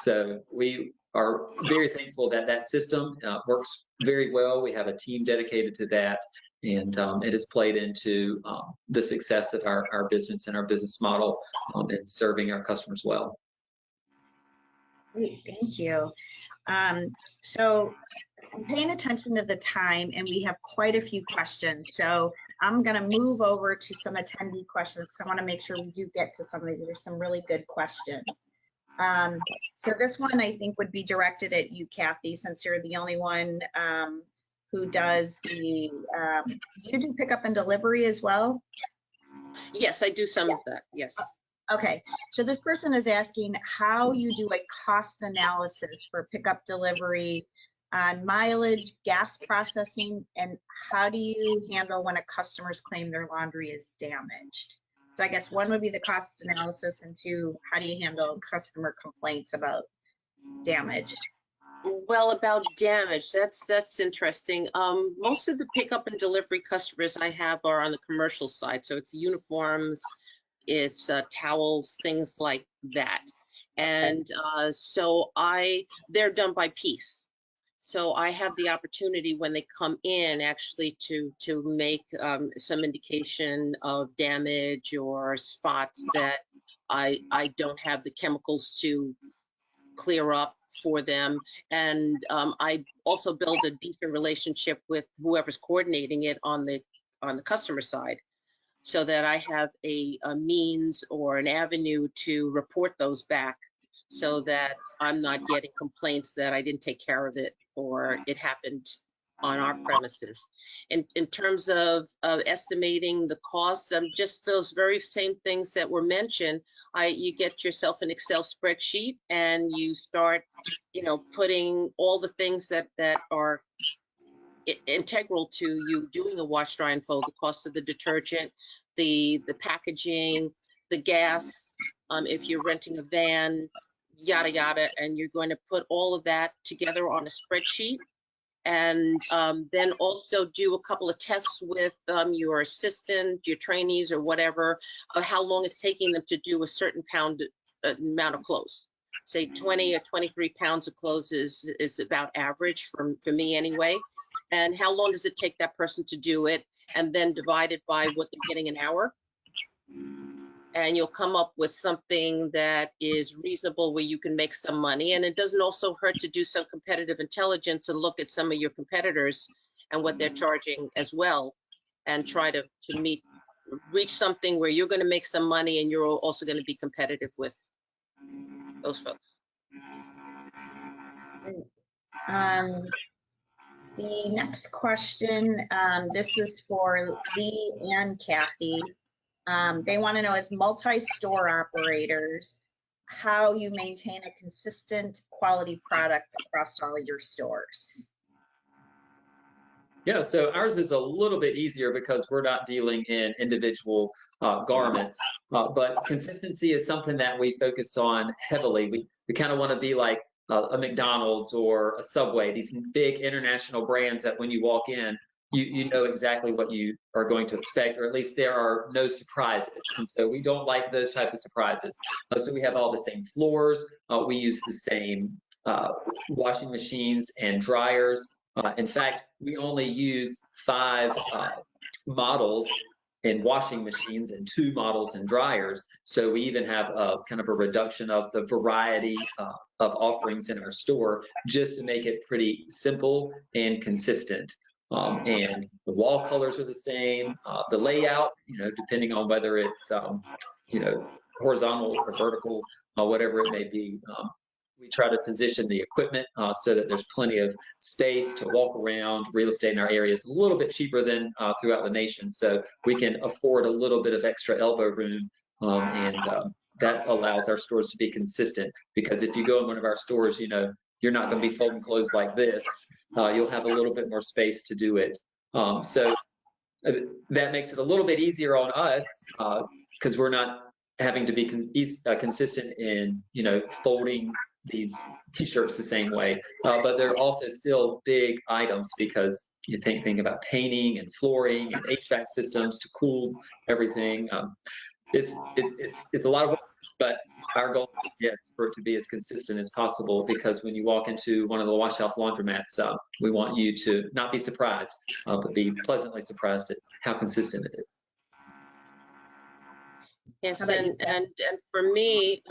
So we are very thankful that that system works very well. We have a team dedicated to that, and it has played into the success of our business and our business model in serving our customers well. Great, thank you. So I'm paying attention to the time, and we have quite a few questions. So I'm going to move over to some attendee questions. I want to make sure we do get to some of these. There's some really good questions. So this one I think would be directed at you, Kathy, since you're the only one who does the, do you do pickup and delivery as well? Yes, I do some of that, yes. Okay, so this person is asking how you do a cost analysis for pickup delivery on mileage, gas processing, and how do you handle when a customer's claim their laundry is damaged? So I guess one would be the cost analysis, and two, how do you handle customer complaints about damage? Well, about damage, that's interesting. Most of the pickup and delivery customers I have are on the commercial side, so it's uniforms, it's towels, things like that. And so they're done by piece. So I have the opportunity when they come in actually to make some indication of damage or spots that I don't have the chemicals to clear up for them. And I also build a decent relationship with whoever's coordinating it on the customer side, so that I have a means or an avenue to report those back, so that I'm not getting complaints that I didn't take care of it or it happened on our premises. In terms of estimating the costs, just those very same things that were mentioned. You get yourself an Excel spreadsheet and you start, putting all the things that are integral to you doing a wash, dry, and fold: the cost of the detergent, the packaging, the gas, if you're renting a van, yada yada, and you're going to put all of that together on a spreadsheet. And then also do a couple of tests with your assistant, your trainees, or whatever, of how long it's taking them to do a certain amount of clothes. Say 20 or 23 pounds of clothes is about average for me anyway. And how long does it take that person to do it? And then divide it by what they're getting an hour. And you'll come up with something that is reasonable, where you can make some money. And it doesn't also hurt to do some competitive intelligence and look at some of your competitors and what they're charging as well, and try to reach something where you're going to make some money and you're also going to be competitive with those folks. The next question, this is for Lee and Kathy. They want to know, as multi-store operators, how you maintain a consistent quality product across all your stores. Yeah, so ours is a little bit easier because we're not dealing in individual garments, but consistency is something that we focus on heavily. We kind of want to be like a McDonald's or a Subway, these big international brands that when you walk in, you know exactly what you are going to expect, or at least there are no surprises. And so we don't like those type of surprises. So we have all the same floors. We use the same washing machines and dryers. In fact, we only use 5 models in washing machines and 2 models in dryers. So we even have a kind of a reduction of the variety of offerings in our store, just to make it pretty simple and consistent. And the wall colors are the same. The layout, depending on whether it's, horizontal or vertical, whatever it may be. We try to position the equipment so that there's plenty of space to walk around. Real estate in our area is a little bit cheaper than throughout the nation, so we can afford a little bit of extra elbow room, and that allows our stores to be consistent. Because if you go in one of our stores, you're not going to be folding clothes like this. You'll have a little bit more space to do it. So that makes it a little bit easier on us because we're not having to be consistent in, folding these t-shirts the same way, but they're also still big items because you think about painting and flooring and HVAC systems to cool everything. It's a lot of work, but our goal is, yes, for it to be as consistent as possible, because when you walk into one of the wash house laundromats, we want you to not be surprised, but be pleasantly surprised at how consistent it is. Yes, and for me,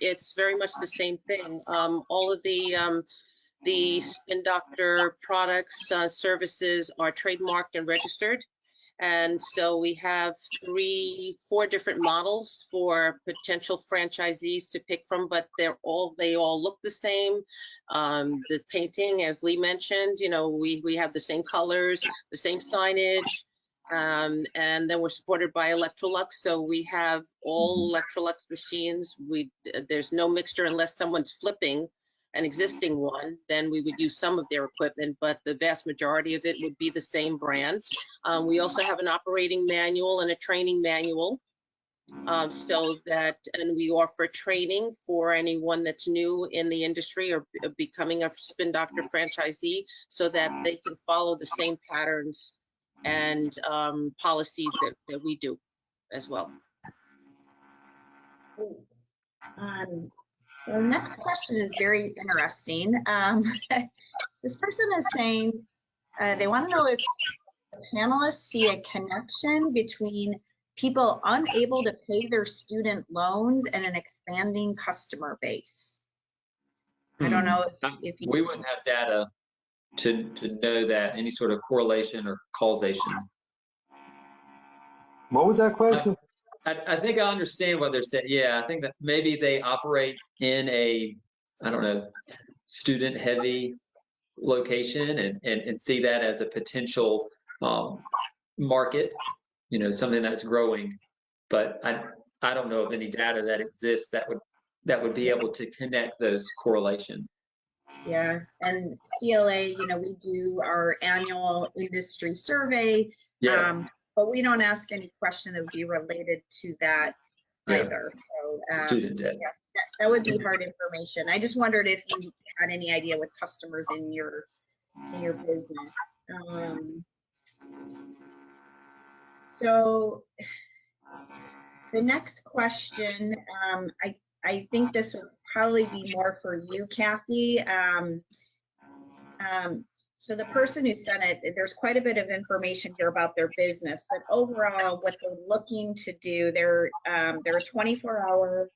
it's very much the same thing. All of the Spin Doctor products, services are trademarked and registered. And so we have 4 different models for potential franchisees to pick from, but they all look the same. The painting, as Lee mentioned, we have the same colors, the same signage. And then we're supported by Electrolux, so we have all Electrolux machines. There's no mixture unless someone's flipping an existing one, then we would use some of their equipment, but the vast majority of it would be the same brand. We also have an operating manual and a training manual and we offer training for anyone that's new in the industry or becoming a Spin Doctor franchisee, so that they can follow the same patterns and policies that we do as well. So the next question is very interesting. This person is saying they want to know if the panelists see a connection between people unable to pay their student loans and an expanding customer base. I don't know if you... We wouldn't have data to know that, any sort of correlation or causation. What was that question? I think I understand what they're saying. Yeah, I think that maybe they operate in a, I don't know, student-heavy location and see that as a potential market, you know, something that's growing. But I don't know of any data that exists that would be able to connect those correlations. Yeah, and CLA, you know, we do our annual industry survey. Yes. But we don't ask any question that would be related to that either. So, student debt. Yeah, that would be hard information. I just wondered if you had any idea with customers in your business. So the next question, I think this would probably be more for you, Kathy. So the person who sent it, there's quite a bit of information here about their business, but overall what they're looking to do, they're a 24-hour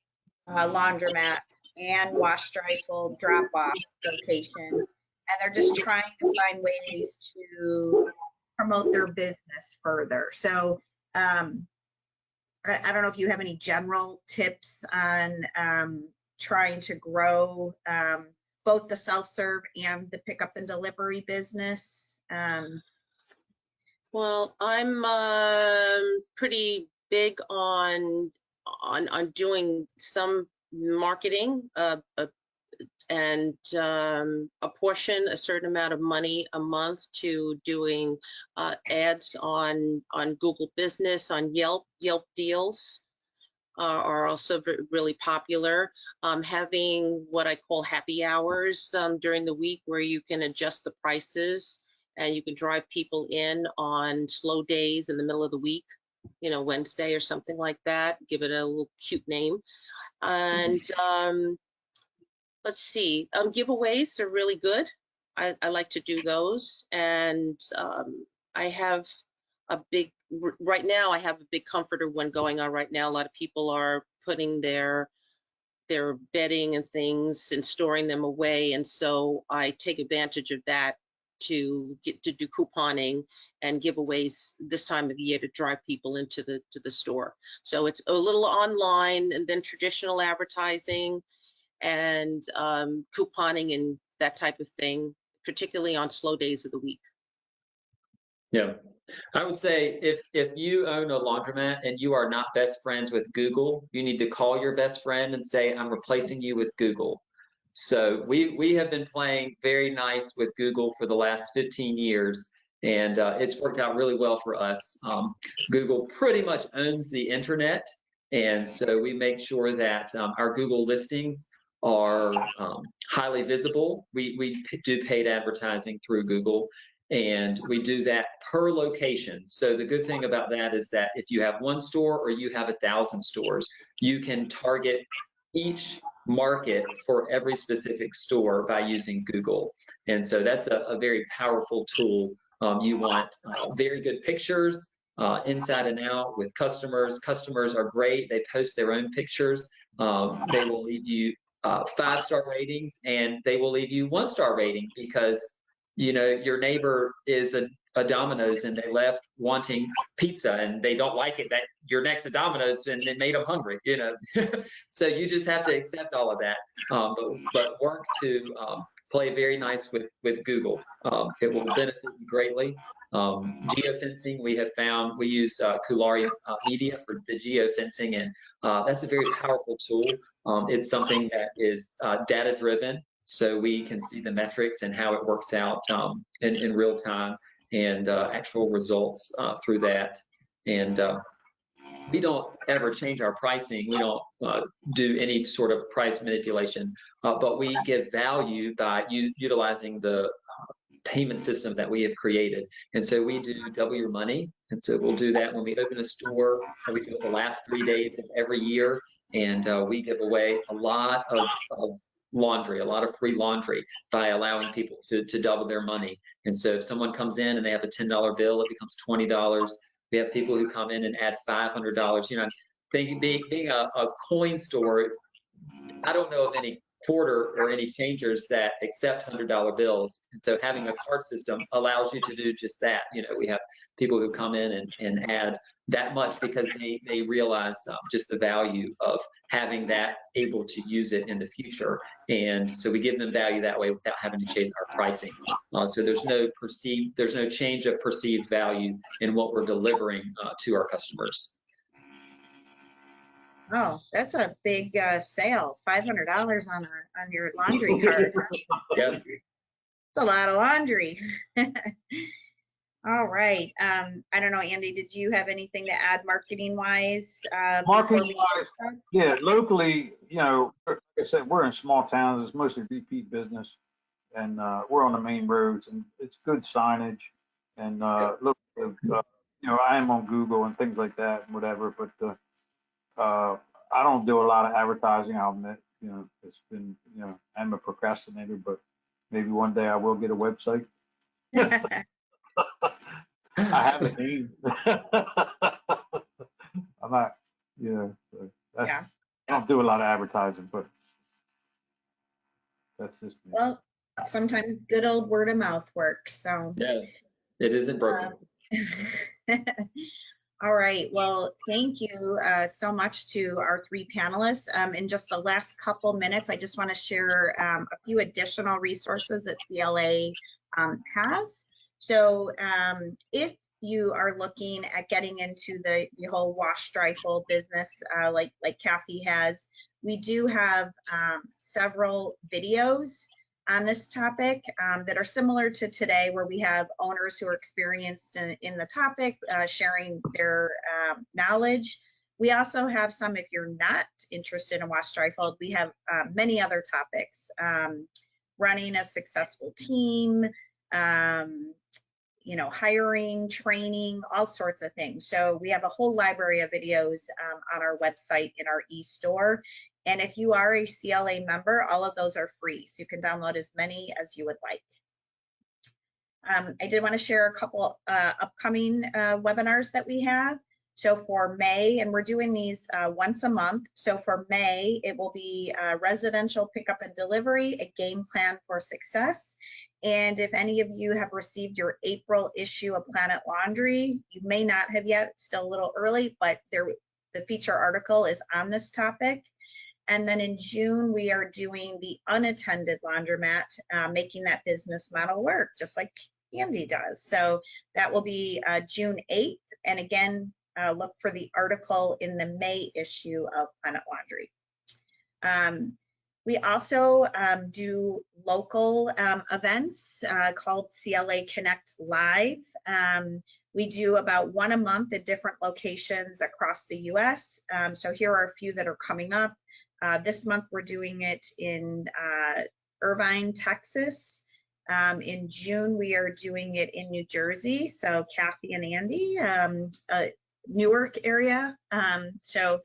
laundromat and wash, dry, fold, drop off location. And they're just trying to find ways to promote their business further. So I don't know if you have any general tips on trying to grow both the self-serve and the pickup and delivery business. Well, I'm pretty big on doing some marketing and apportion a certain amount of money a month to doing ads on Google Business, on Yelp deals. Are also really popular. Having what I call happy hours during the week, where you can adjust the prices and you can drive people in on slow days in the middle of the week, you know, Wednesday or something like that, give it a little cute name. And let's see, giveaways are really good. I like to do those. And I have right now I have a big comforter one going on right now. A lot of people are putting their bedding and things and storing them away, and so I take advantage of that to do couponing and giveaways this time of year to drive people into the store. So it's a little online, and then traditional advertising and couponing and that type of thing, particularly on slow days of the week. Yeah, I would say if you own a laundromat and you are not best friends with Google, you need to call your best friend and say, I'm replacing you with Google. So we have been playing very nice with Google for the last 15 years, and it's worked out really well for us. Google pretty much owns the internet, and so we make sure that our Google listings are highly visible. We do paid advertising through Google, and we do that per location. So the good thing about that is that if you have one store or you have 1,000 stores, you can target each market for every specific store by using Google. And so that's a very powerful tool. You want very good pictures inside and out with customers. Customers are great. They post their own pictures. They will leave you 5-star ratings, and they will leave you 1-star rating because, you know, your neighbor is a Domino's and they left wanting pizza and they don't like it that you're next to Domino's and it made them hungry, you know. So you just have to accept all of that, but work to play very nice with Google. It will benefit you greatly. Geofencing, we have found, we use Kulari Media for the geofencing, and that's a very powerful tool. It's something that is data driven, so we can see the metrics and how it works out in real time, and actual results through that. And we don't ever change our pricing. We don't do any sort of price manipulation, but we give value by utilizing the payment system that we have created. And so we do double your money. And so we'll do that when we open a store. We do it the last 3 days of every year. And we give away a lot of laundry, a lot of free laundry by allowing people to double their money. And so if someone comes in and they have a $10 bill, it becomes $20. We have people who come in and add $500. You know, being a coin store, I don't know of any quarter or any changers that accept $100 bills. And so having a card system allows you to do just that. You know, we have people who come in and add that much because they realize just the value of having that, able to use it in the future. And so we give them value that way without having to change our pricing. So there's no change of perceived value in what we're delivering to our customers. Oh, that's a big sale, $500 on your laundry card. Yep. It's a lot of laundry. All right. I don't know, Andy, did you have anything to add marketing wise? Marketing wise, yeah, locally, you know, like I said, we're in small towns. It's mostly repeat business, and we're on the main roads, and it's good signage. And look, you know, I am on Google and things like that, and whatever. But I don't do a lot of advertising. I'll admit, you know, it's been, you know, I'm a procrastinator, but maybe one day I will get a website. I have a name. I'm not, you know, I don't do a lot of advertising, but that's just me. Well, sometimes good old word of mouth works. So yes, it isn't broken. All right. Well, thank you so much to our 3 panelists. In just the last couple minutes, I just want to share a few additional resources that CLA has. So if you are looking at getting into the whole wash, dry, fold business like Kathy has, we do have several videos on this topic that are similar to today, where we have owners who are experienced in the topic sharing their knowledge. We also have some, if you're not interested in wash, dry, fold, we have many other topics, running a successful team, you know, hiring, training, all sorts of things. So we have a whole library of videos on our website in our e-store. And if you are a CLA member, all of those are free. So you can download as many as you would like. I did want to share a couple upcoming webinars that we have. So for May, and we're doing these once a month. So for May, it will be residential pickup and delivery, a game plan for success. And if any of you have received your April issue of Planet Laundry, you may not have yet, it's still a little early, but the feature article is on this topic. And then in June, we are doing the unattended laundromat, making that business model work, just like Andy does. So that will be June 8th. And again, look for the article in the May issue of Planet Laundry. We also do local events called CLA Connect Live. We do about 1 a month at different locations across the US. So here are a few that are coming up. This month we're doing it in Irvine, Texas. In June we are doing it in New Jersey. So Kathy and Andy, Newark area. So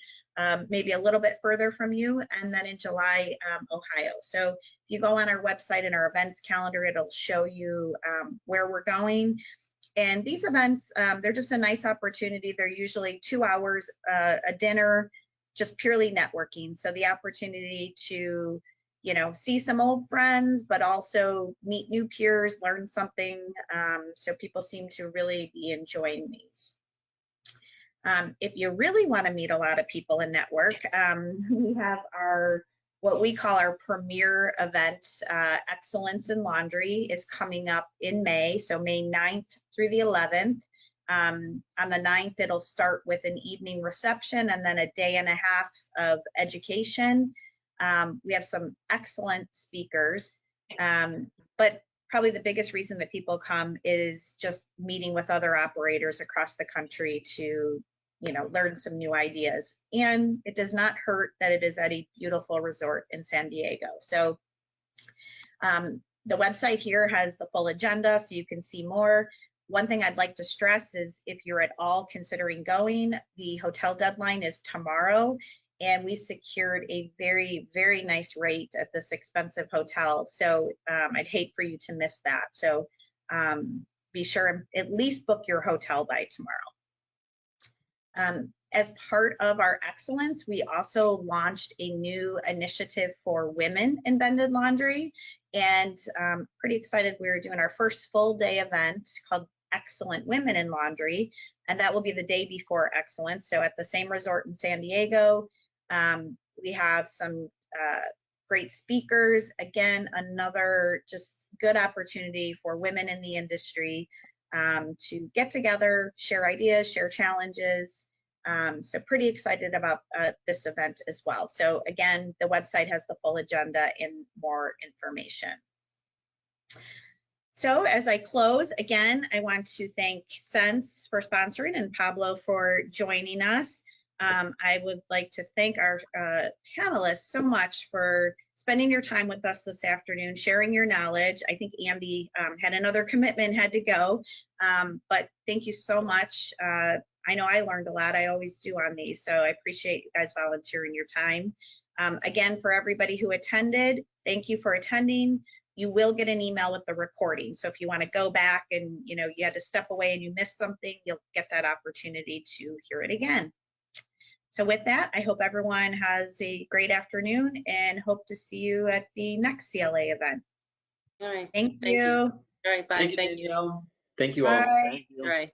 maybe a little bit further from you. And then in July, Ohio. So if you go on our website and our events calendar, it'll show you where we're going. And these events, they're just a nice opportunity. They're usually 2 hours, a dinner, just purely networking. So the opportunity to, you know, see some old friends, but also meet new peers, learn something. So people seem to really be enjoying these. If you really want to meet a lot of people and network, we have what we call our premier event, Excellence in Laundry, is coming up in May, so May 9th through the 11th. On the 9th, it'll start with an evening reception and then a day and a half of education. We have some excellent speakers, but probably the biggest reason that people come is just meeting with other operators across the country to learn some new ideas. And it does not hurt that it is at a beautiful resort in San Diego. So the website here has the full agenda, so you can see more. One thing I'd like to stress is if you're at all considering going, the hotel deadline is tomorrow, and we secured a very, very nice rate at this expensive hotel. So I'd hate for you to miss that. So be sure and at least book your hotel by tomorrow. As part of our excellence, we also launched a new initiative for women in vended laundry, and pretty excited. We're doing our first full day event called Excellent Women in Laundry, and that will be the day before Excellence. So at the same resort in San Diego, we have some great speakers. Again, another just good opportunity for women in the industry to get together, share ideas, share challenges. So pretty excited about this event as well. So again, the website has the full agenda and more information. So as I close, again, I want to thank Sense for sponsoring and Pablo for joining us. I would like to thank our panelists so much for spending your time with us this afternoon, sharing your knowledge. I think Andy had another commitment, had to go, but thank you so much. I know I learned a lot. I always do on these, so I appreciate you guys volunteering your time. Again, for everybody who attended, thank you for attending. You will get an email with the recording. So if you want to go back and you had to step away and you missed something, you'll get that opportunity to hear it again. So with that, I hope everyone has a great afternoon and hope to see you at the next CLA event. All right. Thank you. All right. Bye. Thank you, Danielle. Thank you all. Bye. Thank you. All right.